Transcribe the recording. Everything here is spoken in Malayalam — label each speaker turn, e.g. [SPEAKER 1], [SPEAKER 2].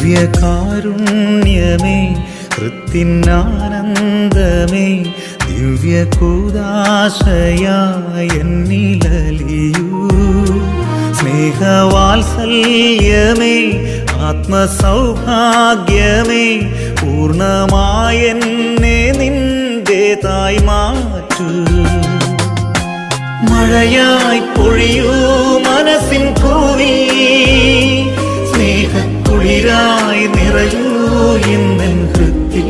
[SPEAKER 1] ദിവ്യകാരുണ്യമേ കൃത്തിനാനന്ദമേ ദിവ്യകൂദാശയായ എന്നിലലിയൂ സ്നേഹവാത്സല്യമേ ആത്മസൗഭാഗ്യമേ പൂർണ്ണമായെന്നെ നിന്റേതായി മാറ്റൂ മഴയായി പൊഴിയൂ മനസ്സിൻ പൂവിൽ സ്നേഹക്കുളിരായി നിറയൂ ഇന്നെൻ ഹൃത്തിൽ